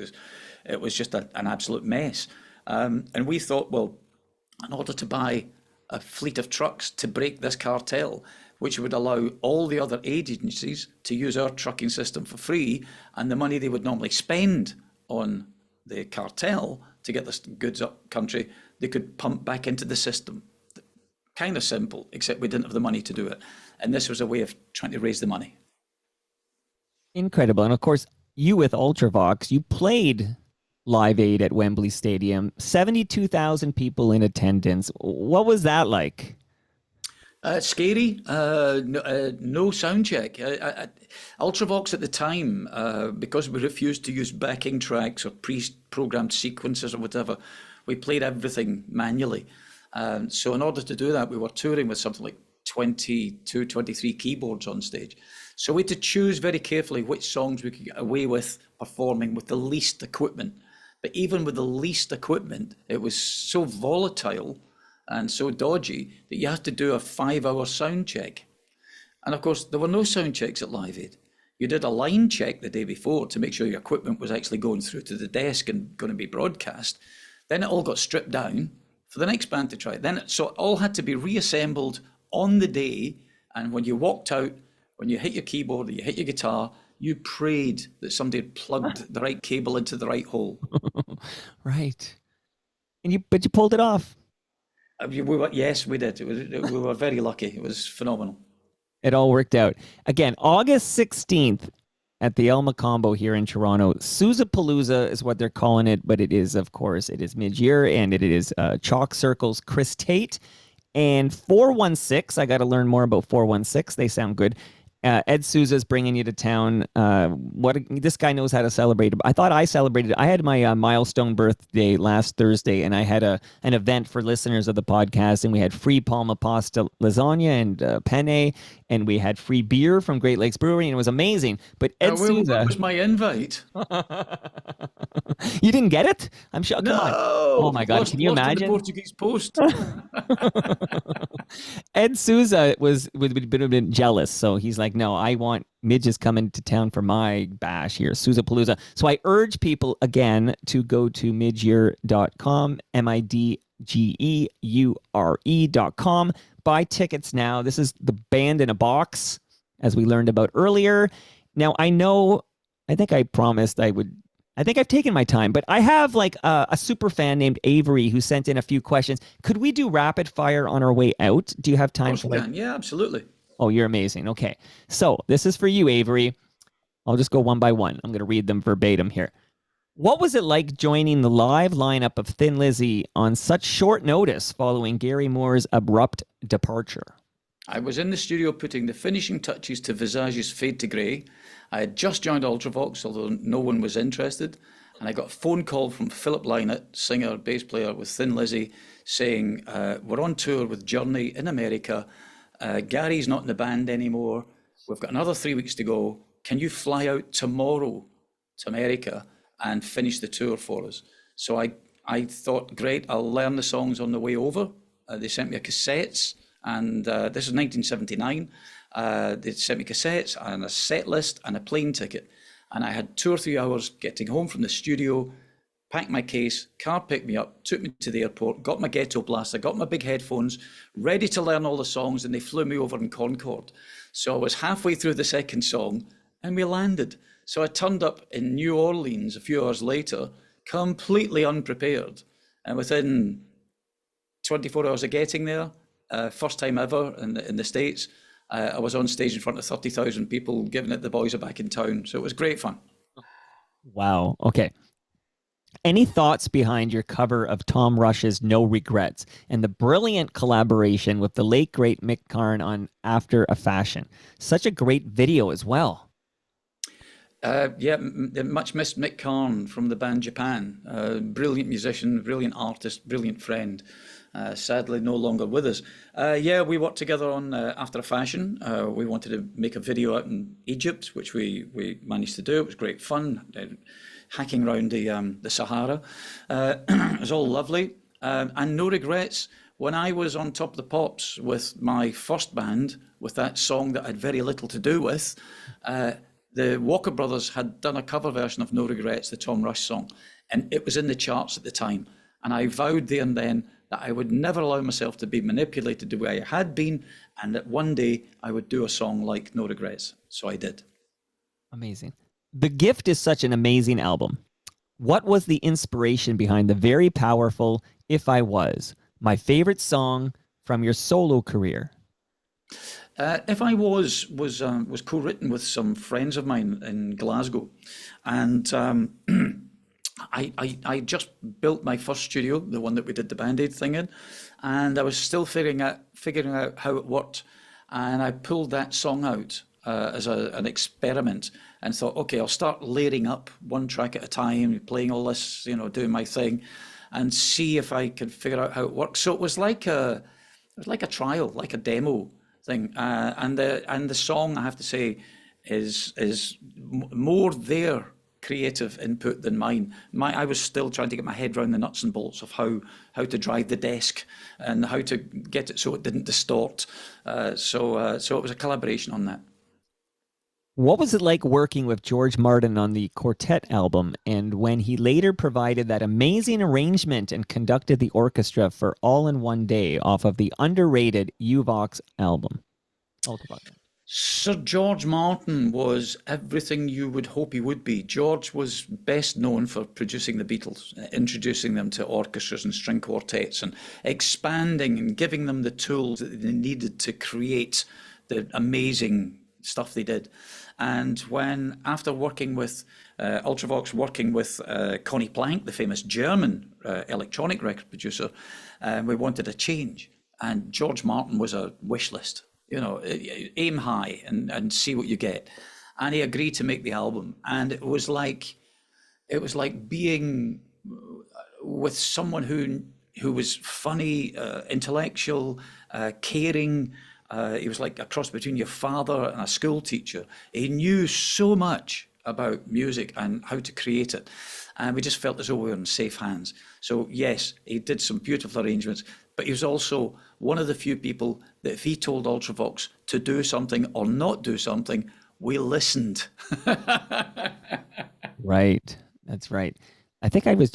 It was just an absolute mess. And we thought, well, in order to buy a fleet of trucks to break this cartel, which would allow all the other aid agencies to use our trucking system for free, and the money they would normally spend on the cartel to get the goods up country, they could pump back into the system. Kind of simple, except we didn't have the money to do it. And this was a way of trying to raise the money. Incredible. And of course, you with Ultravox, you played Live Aid at Wembley Stadium, 72,000 people in attendance. What was that like? Scary. No sound check. Ultravox at the time, because we refused to use backing tracks or pre-programmed sequences or whatever, we played everything manually. So in order to do that, we were touring with something like 22, 23 keyboards on stage. So we had to choose very carefully which songs we could get away with performing with the least equipment. But even with the least equipment, it was so volatile and so dodgy that you had to do a 5-hour sound check. And of course, there were no sound checks at Live Aid. You did a line check the day before to make sure your equipment was actually going through to the desk and going to be broadcast. Then it all got stripped down for the next band to try. So it all had to be reassembled on the day. And when you walked out, when you hit your keyboard or you hit your guitar, you prayed that somebody had plugged the right cable into the right hole. Right. But you pulled it off. Yes, we did. We were very lucky. It was phenomenal. It all worked out. Again, August 16th at the El Macombo here in Toronto. Sousapalooza is what they're calling it, but it is, of course, it is mid-year, and it is Chalk Circle's Chris Tate. And 416, I got to learn more about 416. They sound good. Ed Souza's bringing you to town. This guy knows how to celebrate. I thought I celebrated. I had my milestone birthday last Thursday, and I had an event for listeners of the podcast, and we had free palma pasta lasagna and penne, and we had free beer from Great Lakes Brewery, and it was amazing. But Ed Souza, where was my invite? You didn't get it? I'm sure. No. Come on. Oh my God! Can you imagine? In the Portuguese Post. Ed Souza would have been jealous, so he's like, "No, I want Midge is coming to town for my bash here, Sousapalooza." So I urge people again to go to midgear.com, midgeure.com. Buy tickets now. This is the band in a box, as we learned about earlier. Now I think I promised I would. I think I've taken my time, but I have like a super fan named Avery who sent in a few questions. Could we do rapid fire on our way out? Do you have time for that? Yeah, absolutely. Oh, you're amazing. Okay. So this is for you, Avery. I'll just go one by one. I'm going to read them verbatim here. What was it like joining the live lineup of Thin Lizzy on such short notice following Gary Moore's abrupt departure? I was in the studio putting the finishing touches to Visage's Fade to Grey. I had just joined Ultravox, although no one was interested. And I got a phone call from Philip Lynott, singer, bass player with Thin Lizzy, saying, we're on tour with Journey in America. Gary's not in the band anymore. We've got another 3 weeks to go. Can you fly out tomorrow to America and finish the tour for us? So I thought, great, I'll learn the songs on the way over. They sent me a cassettes. And this is 1979. They sent me cassettes and a set list and a plane ticket. And I had 2 or 3 hours getting home from the studio, packed my case, car picked me up, took me to the airport, got my ghetto blaster, got my big headphones, ready to learn all the songs, and they flew me over in Concorde. So I was halfway through the second song and we landed. So I turned up in New Orleans a few hours later, completely unprepared. And within 24 hours of getting there, first time ever in the States, I was on stage in front of 30,000 people giving it The Boys Are Back in Town. So it was great fun. Wow. Okay. Any thoughts behind your cover of Tom Rush's No Regrets and the brilliant collaboration with the late, great Mick Karn on After a Fashion? Such a great video as well. The much missed Mick Karn from the band Japan. Brilliant musician, brilliant artist, brilliant friend. sadly no longer with us. Yeah, we worked together on After a Fashion. We wanted to make a video out in Egypt, which we managed to do. It was great fun, hacking around the Sahara. It was all lovely. And no regrets. When I was on Top of the Pops with my first band, with that song that I had very little to do with, the Walker Brothers had done a cover version of No Regrets, the Tom Rush song, and it was in the charts at the time. And I vowed there and then that I would never allow myself to be manipulated the way I had been, and that one day I would do a song like No Regrets. So I did. Amazing. The Gift is such an amazing album. What was the inspiration behind the very powerful If I Was, my favorite song from your solo career? If I was co-written with some friends of mine in Glasgow, and I just built my first studio, the one that we did the Band-Aid thing in, and I was still figuring out how it worked, and I pulled that song out as an experiment and thought, okay, I'll start layering up one track at a time, playing all this, doing my thing, and see if I could figure out how it works. So it was like a trial, like a demo thing, and the song, I have to say, is more their creative input than mine. I was still trying to get my head around the nuts and bolts of how to drive the desk and how to get it so it didn't distort. So it was a collaboration on that. What was it like working with George Martin on the Quartet album, and when he later provided that amazing arrangement and conducted the orchestra for All in One Day off of the underrated Ultravox album? Ultravox. Sir George Martin was everything you would hope he would be. George was best known for producing the Beatles, introducing them to orchestras and string quartets, and expanding and giving them the tools that they needed to create the amazing stuff they did. And when, after working with Ultravox, working with Connie Plank, the famous German electronic record producer, we wanted a change. And George Martin was a wish list. Aim high and see what you get. And he agreed to make the album. And it was like being with someone who was funny, intellectual, caring. He was like a cross between your father and a school teacher. He knew so much about music and how to create it. And we just felt as though we were in safe hands. So yes, he did some beautiful arrangements, but he was also one of the few people that if he told Ultravox to do something or not do something, we listened. Right. That's right. I think I was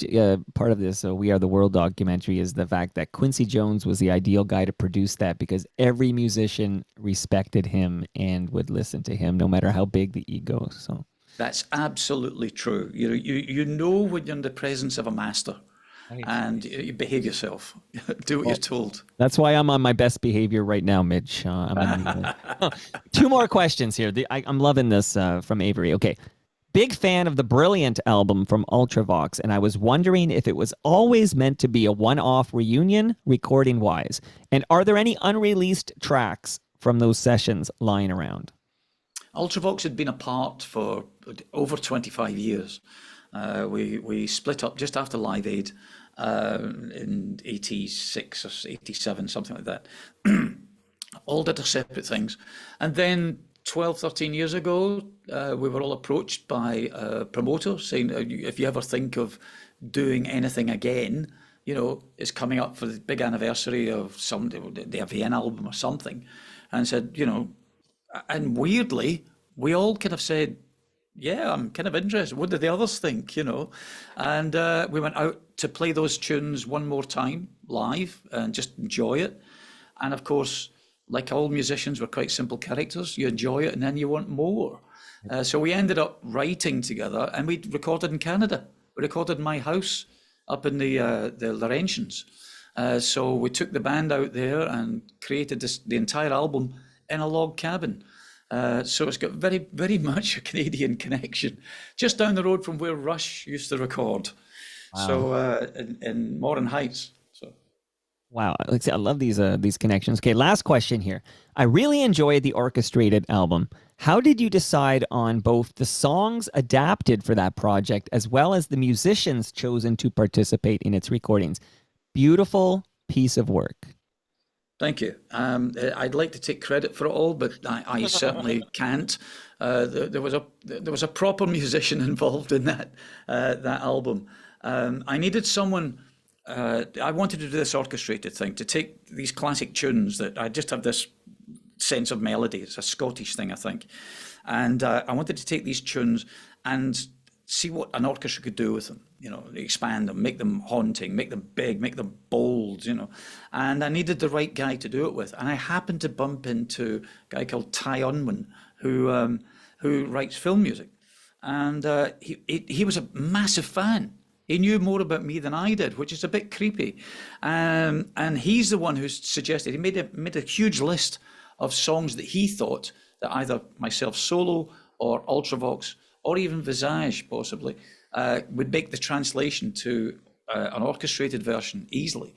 part of this We Are the World documentary is the fact that Quincy Jones was the ideal guy to produce that because every musician respected him and would listen to him no matter how big the ego. So that's absolutely true. You know when you're in the presence of a master. And you behave yourself. Do what you're told. That's why I'm on my best behavior right now, Midge. Two more questions here. I'm loving this from Avery. Okay. Big fan of the Brilliant album from Ultravox, and I was wondering if it was always meant to be a one-off reunion, recording-wise. And are there any unreleased tracks from those sessions lying around? Ultravox had been apart for over 25 years. We split up just after Live Aid in 86 or 87, something like that. All did their separate things. And then 12, 13 years ago, we were all approached by a promoter saying, if you ever think of doing anything again, it's coming up for the big anniversary of their Vienna album or something. And said, and weirdly, we all kind of said, yeah, I'm kind of interested. What do the others think, And we went out to play those tunes one more time live and just enjoy it. And of course, like all musicians, we're quite simple characters. You enjoy it and then you want more. So we ended up writing together and we recorded in Canada. We recorded in my house up in the Laurentians. So we took the band out there and created the entire album in a log cabin. So it's got very, very much a Canadian connection, just down the road from where Rush used to record. Wow. So in Morin Heights. Wow, I love these connections. Okay, last question here. I really enjoyed the orchestrated album. How did you decide on both the songs adapted for that project as well as the musicians chosen to participate in its recordings? Beautiful, piece of work. Thank you. I'd like to take credit for it all, but I certainly can't. There was a proper musician involved in that album. I needed someone. I wanted to do this orchestrated thing, to take these classic tunes that I just have this sense of melody. It's a Scottish thing, I think, and I wanted to take these tunes and see what an orchestra could do with them. You know, expand them, make them haunting, make them big, make them bold. You know, and I needed the right guy to do it with. And I happened to bump into a guy called Ty Unwin, who writes film music, and he was a massive fan. He knew more about me than I did, which is a bit creepy. And he's the one who suggested, he made a huge list of songs that he thought that either myself solo or Ultravox or even Visage possibly would make the translation to an orchestrated version easily.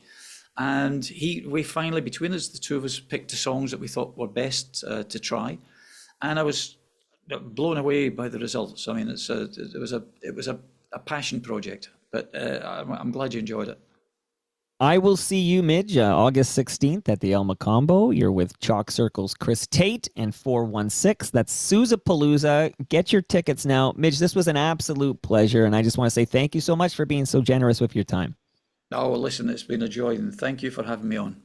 And we finally, between us, the two of us, picked the songs that we thought were best to try. And I was blown away by the results. I mean, it was a passion project, but I'm glad you enjoyed it. I will see you, Midge, August 16th at the Elma Combo. You're with Chalk Circle's Chris Tate and 416. That's Sousapalooza. Get your tickets now. Midge, this was an absolute pleasure, and I just want to say thank you so much for being so generous with your time. Oh, well, listen, it's been a joy, and thank you for having me on.